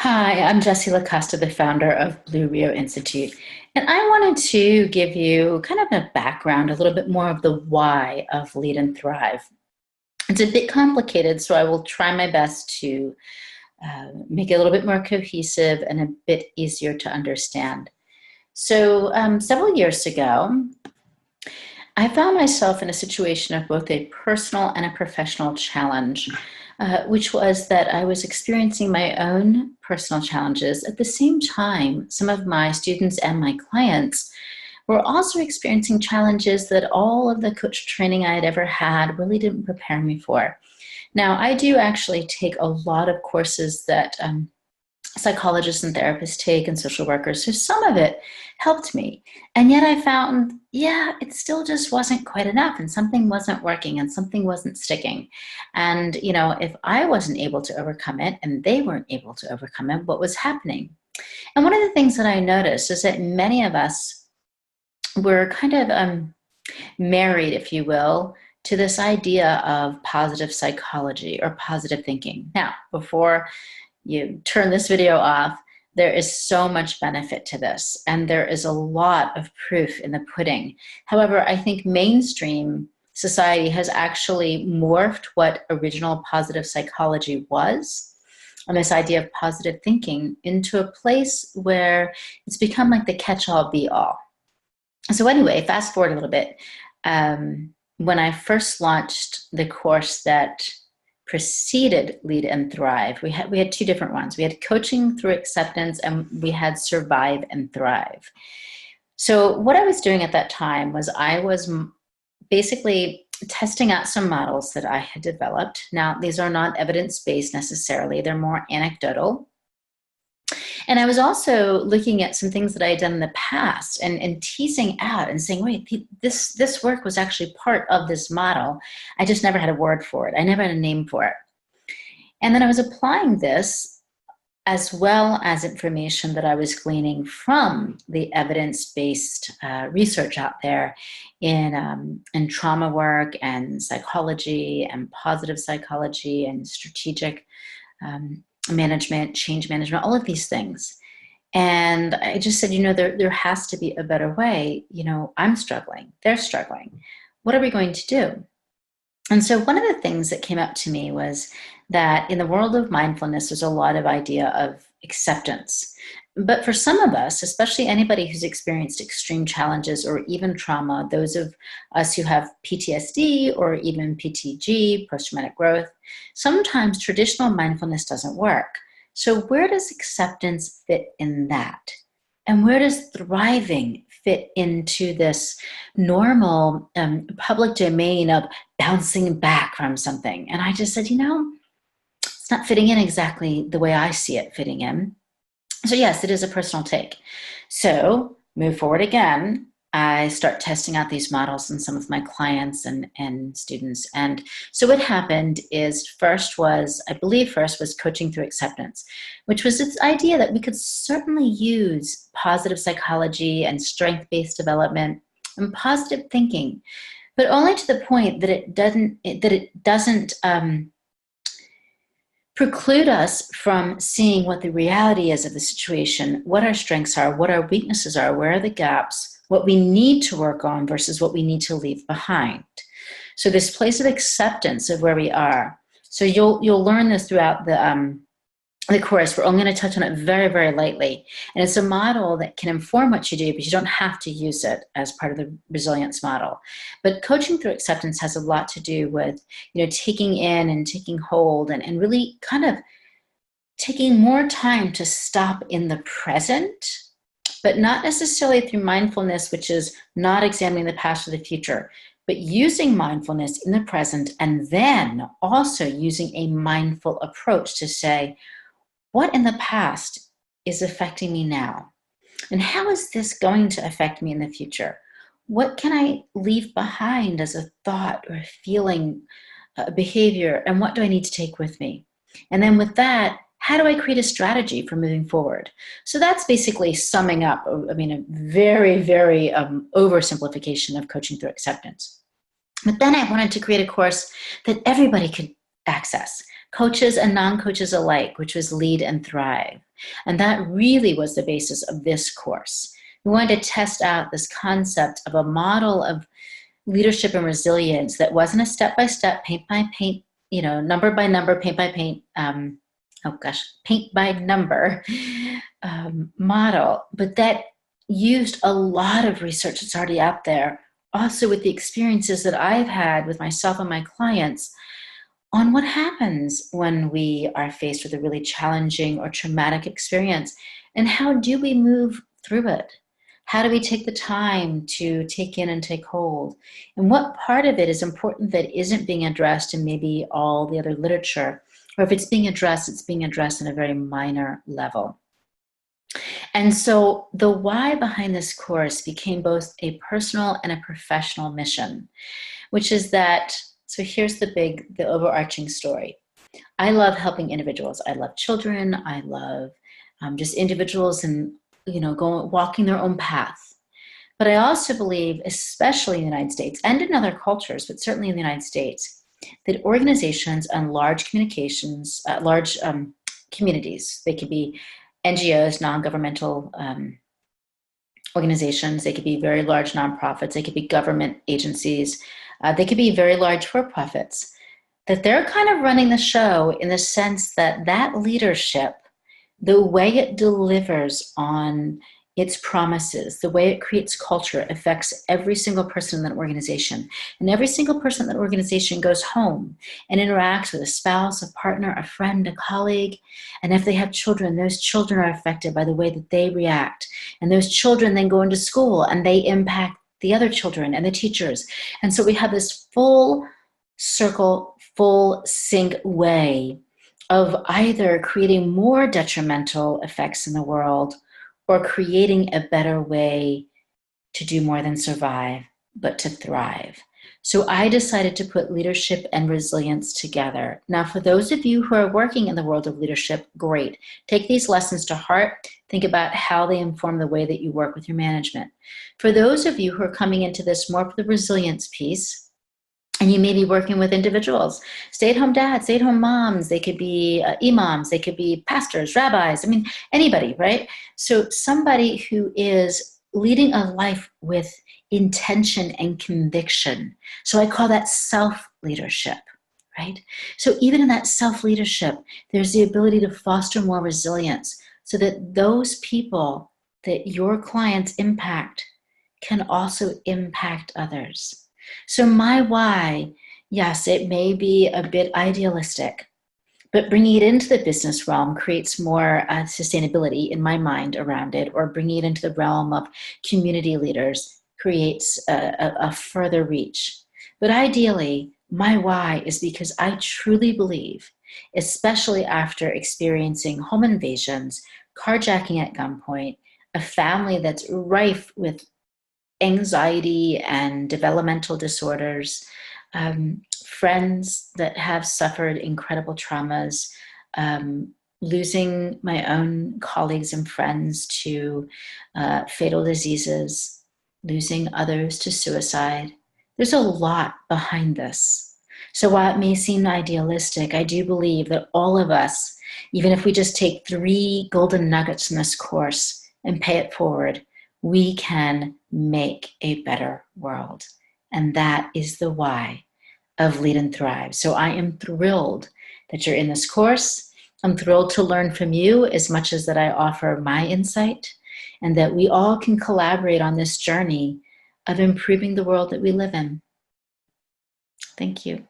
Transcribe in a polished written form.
Hi, I'm Jessie LaCosta, the founder of Blue Rio Institute. And I wanted to give you kind of a background, a little bit more of the why of Lead and Thrive. It's a bit complicated, so I will try my best to make it a little bit more cohesive and a bit easier to understand. So, several years ago, I found myself in a situation of both a personal and a professional challenge, which was that I was experiencing my own personal challenges. At the same time, some of my students and my clients were also experiencing challenges that all of the coach training I had ever had really didn't prepare me for. Now, I do actually take a lot of courses that psychologists and therapists take and social workers. So some of it helped me. And yet I found, yeah, it still just wasn't quite enough and something wasn't working and something wasn't sticking. And, if I wasn't able to overcome it and they weren't able to overcome it, what was happening? And one of the things that I noticed is that many of us were kind of married, if you will, to this idea of positive psychology or positive thinking. Now, before you turn this video off, there is so much benefit to this, and there is a lot of proof in the pudding. However, I think mainstream society has actually morphed what original positive psychology was, and this idea of positive thinking, into a place where it's become like the catch-all be-all. So anyway, fast forward a little bit. When I first launched the course that preceded Lead and Thrive, we had two different ones. We had Coaching Through Acceptance and we had Survive and Thrive. So what I was doing at that time was I was basically testing out some models that I had developed. Now, these are not evidence-based necessarily. They're more anecdotal. And I was also looking at some things that I had done in the past and teasing out and saying, wait, this work was actually part of this model. I just never had a word for it. I never had a name for it. And then I was applying this as well as information that I was gleaning from the evidence-based research out there in trauma work and psychology and positive psychology and strategic management, change management, all of these things. And I just said, there has to be a better way. I'm struggling. They're struggling. What are we going to do? And so one of the things that came up to me was that in the world of mindfulness, there's a lot of idea of acceptance. But for some of us, especially anybody who's experienced extreme challenges or even trauma, those of us who have PTSD or even PTG, post-traumatic growth, sometimes traditional mindfulness doesn't work. So where does acceptance fit in that? And where does thriving fit into this normal public domain of bouncing back from something? And I just said, it's not fitting in exactly the way I see it fitting in. So yes, it is a personal take. So move forward again. I start testing out these models in some of my clients and students. And so what happened is first was Coaching Through Acceptance, which was this idea that we could certainly use positive psychology and strength-based development and positive thinking, but only to the point that it doesn't preclude us from seeing what the reality is of the situation, what our strengths are, what our weaknesses are, where are the gaps, what we need to work on versus what we need to leave behind. So this place of acceptance of where we are. So you'll learn this throughout the course. We're only going to touch on it very, very lightly. And it's a model that can inform what you do, but you don't have to use it as part of the resilience model. But Coaching Through Acceptance has a lot to do with, taking in and taking hold and really kind of taking more time to stop in the present, but not necessarily through mindfulness, which is not examining the past or the future, but using mindfulness in the present and then also using a mindful approach to say, what in the past is affecting me now? And how is this going to affect me in the future? What can I leave behind as a thought or a feeling, a behavior, and what do I need to take with me? And then with that, how do I create a strategy for moving forward? So that's basically summing up, a very, very oversimplification of Coaching Through Acceptance. But then I wanted to create a course that everybody could access. coaches and non-coaches alike, which was Lead and Thrive. And that really was the basis of this course. We wanted to test out this concept of a model of leadership and resilience that wasn't a step-by-step, paint by paint, number by number, paint by paint, paint by number model, but that used a lot of research that's already out there, also with the experiences that I've had with myself and my clients on what happens when we are faced with a really challenging or traumatic experience, and how do we move through it? How do we take the time to take in and take hold? And what part of it is important that isn't being addressed in maybe all the other literature? Or if it's being addressed, it's being addressed on a very minor level. And so the why behind this course became both a personal and a professional mission, which is that, so here's the overarching story. I love helping individuals. I love children. I love just individuals and, walking their own path. But I also believe, especially in the United States and in other cultures, but certainly in the United States, that organizations and large communities, they could be NGOs, non-governmental organizations, they could be very large nonprofits, they could be government agencies, they could be very large for-profits, that they're kind of running the show in the sense that that leadership, the way it delivers on its promises, the way it creates culture, affects every single person in that organization. And every single person in that organization goes home and interacts with a spouse, a partner, a friend, a colleague. And if they have children, those children are affected by the way that they react. And those children then go into school and they impact the other children and the teachers. And so we have this full circle, full sync way of either creating more detrimental effects in the world or creating a better way to do more than survive, but to thrive. So I decided to put leadership and resilience together. Now, for those of you who are working in the world of leadership, great. Take these lessons to heart. Think about how they inform the way that you work with your management. For those of you who are coming into this more for the resilience piece, and you may be working with individuals, stay-at-home dads, stay-at-home moms, they could be imams, they could be pastors, rabbis, anybody, right? So somebody who is leading a life with intention and conviction. So I call that self-leadership, right? So even in that self-leadership, there's the ability to foster more resilience so that those people that your clients impact can also impact others. So my why, yes, it may be a bit idealistic, but bringing it into the business realm creates more sustainability in my mind around it, or bringing it into the realm of community leaders creates a further reach. But ideally, my why is because I truly believe, especially after experiencing home invasions, carjacking at gunpoint, a family that's rife with anxiety and developmental disorders, friends that have suffered incredible traumas, losing my own colleagues and friends to fatal diseases, losing others to suicide. There's a lot behind this. So while it may seem idealistic, I do believe that all of us, even if we just take 3 golden nuggets in this course and pay it forward, we can make a better world. And that is the why of Lead and Thrive. So I am thrilled that you're in this course. I'm thrilled to learn from you as much as that I offer my insight, and that we all can collaborate on this journey of improving the world that we live in. Thank you.